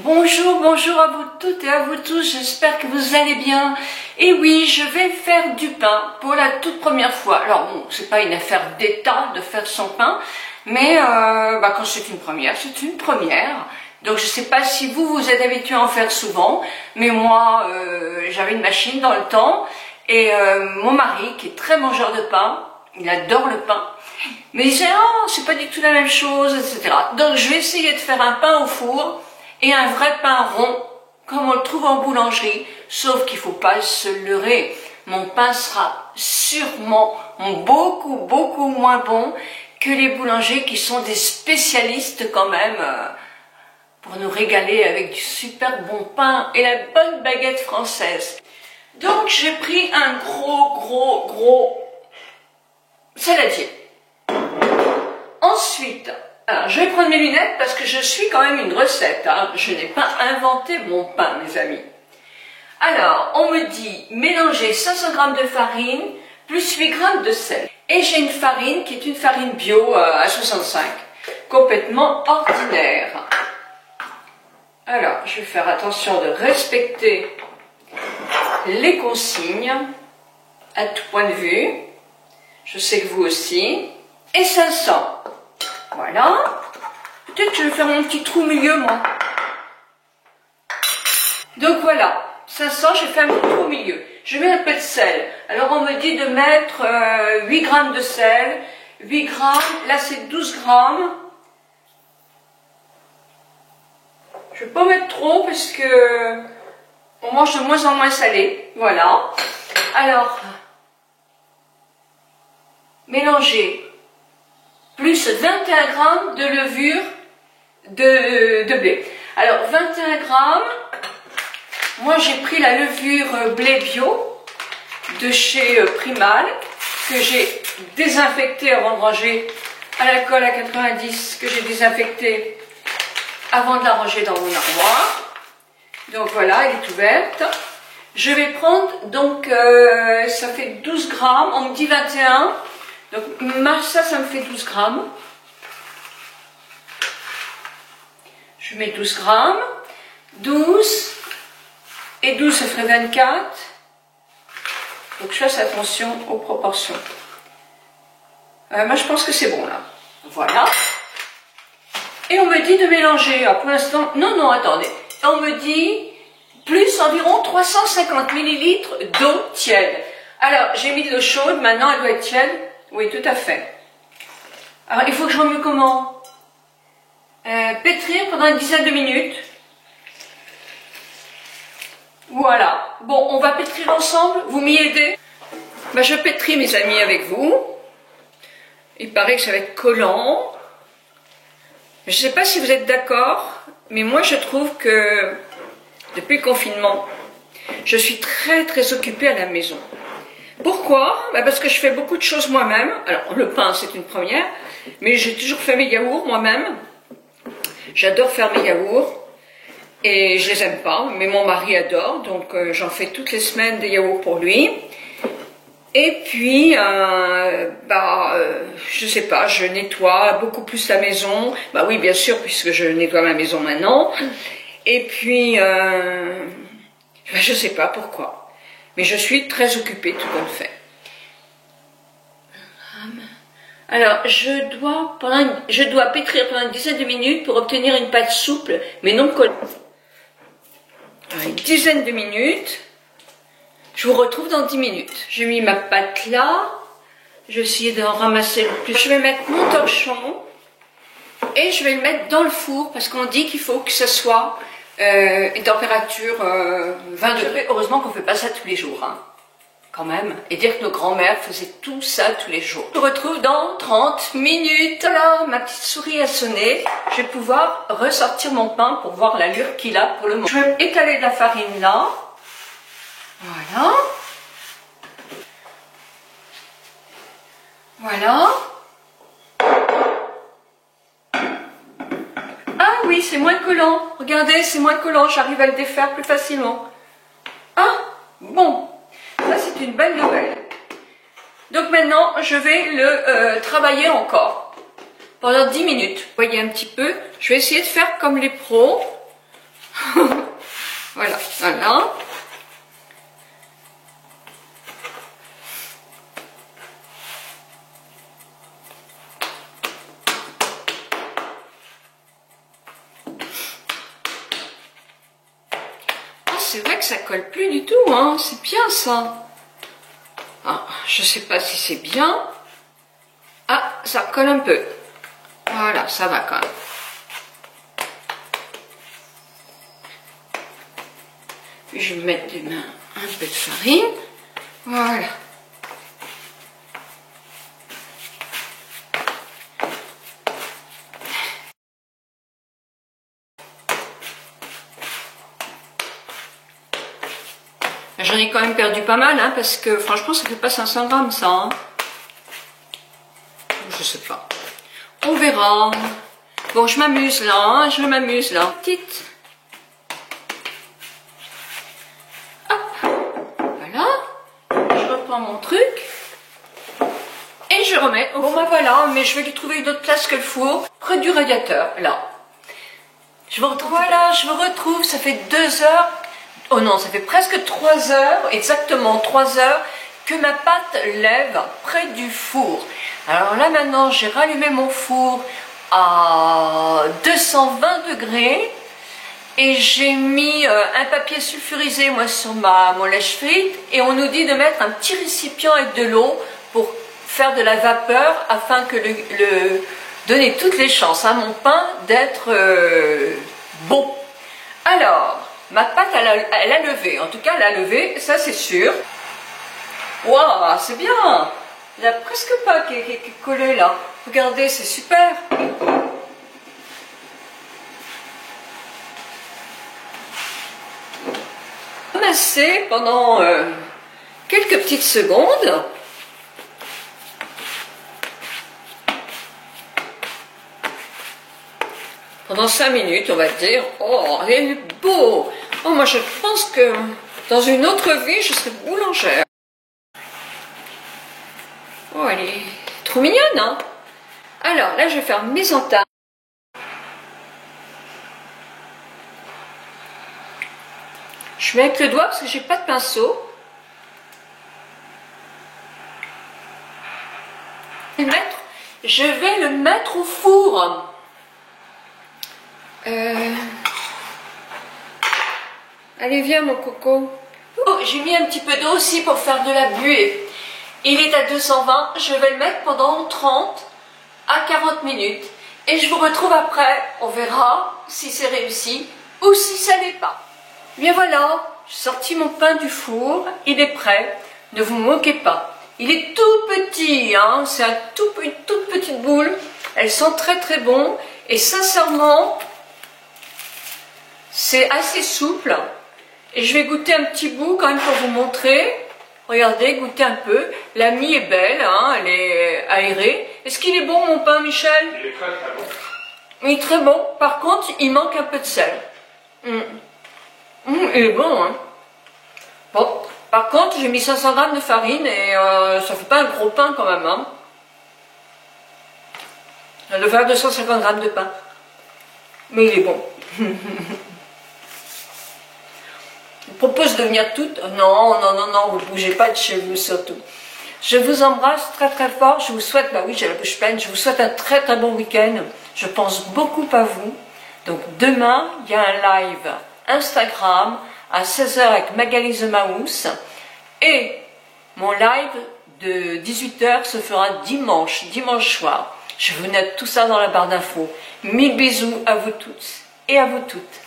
Bonjour, bonjour à vous toutes et à vous tous, j'espère que vous allez bien. Et oui, je vais faire du pain pour la toute première fois. Alors bon, c'est pas une affaire d'état de faire son pain, mais quand c'est une première, c'est une première. Donc je sais pas si vous êtes habitué à en faire souvent, mais moi j'avais une machine dans le temps et mon mari qui est très mangeur de pain, il adore le pain, mais il disait oh c'est pas du tout la même chose, etc. Donc je vais essayer de faire un pain au four et un vrai pain rond comme on le trouve en boulangerie, sauf qu'il ne faut pas se leurrer. Mon pain sera sûrement beaucoup moins bon que les boulangers qui sont des spécialistes quand même pour nous régaler avec du super bon pain et la bonne baguette française. Donc j'ai pris un gros saladier. Ensuite, alors, je vais prendre mes lunettes parce que je suis quand même une recette. Hein. Je n'ai pas inventé mon pain, mes amis. Alors, on me dit mélanger 500 g de farine plus 8 g de sel. Et j'ai une farine qui est une farine bio à 65, complètement ordinaire. Alors, je vais faire attention de respecter les consignes à tout point de vue. Je sais que vous aussi. Et 500. Voilà. Peut-être que je vais faire mon petit trou au milieu, moi. Donc voilà. 500, j'ai fait un petit trou au milieu. Je mets un peu de sel. Alors on me dit de mettre 8 g de sel. 8 g. Là c'est 12 g. Je ne vais pas mettre trop parce que on mange de moins en moins salé. Voilà. Alors, mélanger plus 21 g de levure de blé. Alors 21 g, moi j'ai pris la levure blé bio de chez Primal que j'ai désinfectée avant de ranger à l'alcool à 90, que j'ai désinfectée avant de la ranger dans mon armoire. Donc voilà, elle est ouverte. Je vais prendre, donc ça fait 12 g, on me dit 21. Donc ça me fait 12 g. Je mets 12 g. 12 et 12 ça ferait 24. Donc je fasse attention aux proportions. Moi je pense que c'est bon là. Voilà. Et on me dit de mélanger. Alors pour l'instant, non, attendez. On me dit plus environ 350 ml d'eau tiède. Alors j'ai mis de l'eau chaude, maintenant elle doit être tiède. Oui, tout à fait. Alors, il faut que je remue comment? Pétrir pendant une dizaine de minutes. Voilà. Bon, on va pétrir ensemble. Vous m'y aidez? Je pétris, mes amis, avec vous. Il paraît que ça va être collant. Je ne sais pas si vous êtes d'accord, mais moi, je trouve que depuis le confinement, je suis très occupée à la maison. Pourquoi? Parce que je fais beaucoup de choses moi-même. Alors, le pain, c'est une première, mais j'ai toujours fait mes yaourts moi-même. J'adore faire mes yaourts, et je les aime pas, mais mon mari adore, donc j'en fais toutes les semaines des yaourts pour lui. Et puis, je sais pas, je nettoie beaucoup plus la maison. Oui, bien sûr, puisque je nettoie ma maison maintenant. Et puis, je sais pas pourquoi. Mais je suis très occupée, tout comme fait. Alors, je dois pétrir pendant une dizaine de minutes pour obtenir une pâte souple, mais non collante. Une dizaine de minutes. Je vous retrouve dans 10 minutes. J'ai mis ma pâte là. Je vais essayer d'en ramasser le plus. Je vais mettre mon torchon et je vais le mettre dans le four parce qu'on dit qu'il faut que ce soit une température 20 degrés. Heureusement qu'on ne fait pas ça tous les jours, hein, quand même. Et dire que nos grands-mères faisaient tout ça tous les jours. Je vous retrouve dans 30 minutes. Alors, ma petite souris a sonné. Je vais pouvoir ressortir mon pain pour voir l'allure qu'il a pour le moment. Je vais étaler de la farine là. Voilà. Voilà. Ah oui, c'est moins collant. Regardez, c'est moins collant. J'arrive à le défaire plus facilement. Ah, bon. Ça, c'est une belle nouvelle. Donc maintenant, je vais le travailler encore pendant 10 minutes. Vous voyez un petit peu. Je vais essayer de faire comme les pros. Voilà, voilà. C'est vrai que ça colle plus du tout, hein. C'est bien ça. Ah, je sais pas si c'est bien. Ah, ça colle un peu. Voilà, ça va quand même. Puis je vais mettre des mains un peu de farine. Voilà. J'en ai quand même perdu pas mal, hein, parce que franchement, ça fait pas 500 grammes, ça. Hein. Je sais pas. On verra. Bon, je m'amuse là, hein, je m'amuse là. Petite. Hop. Voilà. Je reprends mon truc. Et je remets. Bon, ben voilà, mais je vais lui trouver une autre place que le four. Près du radiateur, là. Je vous retrouve. Voilà, je vous retrouve. Ça fait 2 heures. Oh non, ça fait presque 3 heures, exactement 3 heures, que ma pâte lève près du four. Alors là maintenant, j'ai rallumé mon four à 220 degrés et j'ai mis un papier sulfurisé moi sur mon lèche-frite et on nous dit de mettre un petit récipient avec de l'eau pour faire de la vapeur afin que donner toutes les chances à mon pain d'être bon. Alors, ma pâte, elle a levé. En tout cas, elle a levé, ça c'est sûr. Waouh, c'est bien. Il n'y a presque pas qui est collé là. Regardez, c'est super. Masser pendant quelques petites secondes. Pendant 5 minutes, on va dire. Oh, il est beau. Oh, moi, je pense que dans une autre vie, je serais boulangère. Oh, elle est trop mignonne, hein? Alors, là, je vais faire mes entames. Je mets avec le doigt parce que j'ai pas de pinceau. Je vais le mettre au four. Allez, viens mon coco. Oh, j'ai mis un petit peu d'eau aussi pour faire de la buée. Il est à 220, je vais le mettre pendant 30 à 40 minutes. Et je vous retrouve après, on verra si c'est réussi ou si ça n'est pas. Bien voilà, j'ai sorti mon pain du four, il est prêt, ne vous moquez pas. Il est tout petit, hein, c'est une toute petite boule, elles sont très très bonnes et sincèrement, c'est assez souple. Et je vais goûter un petit bout quand même pour vous montrer. Regardez, goûtez un peu. La mie est belle, hein, elle est aérée. Est-ce qu'il est bon mon pain, Michel? Il est très très bon. Oui, très bon. Par contre, il manque un peu de sel. Il est bon, hein. Bon, par contre, j'ai mis 500 g de farine et ça fait pas un gros pain quand même, hein. Ça doit faire 250 g de pain. Mais il est bon. Je vous propose de venir toutes. Non, non, non, non, vous ne bougez pas de chez vous surtout. Je vous embrasse très très fort. Je vous souhaite, bah oui, j'ai la bouche pleine. Je vous souhaite un très très bon week-end. Je pense beaucoup à vous. Donc demain, il y a un live Instagram à 16 h avec Magali The Mouse. Et mon live de 18 h se fera dimanche soir. Je vous note tout ça dans la barre d'infos. 1000 bisous à vous toutes et à vous toutes.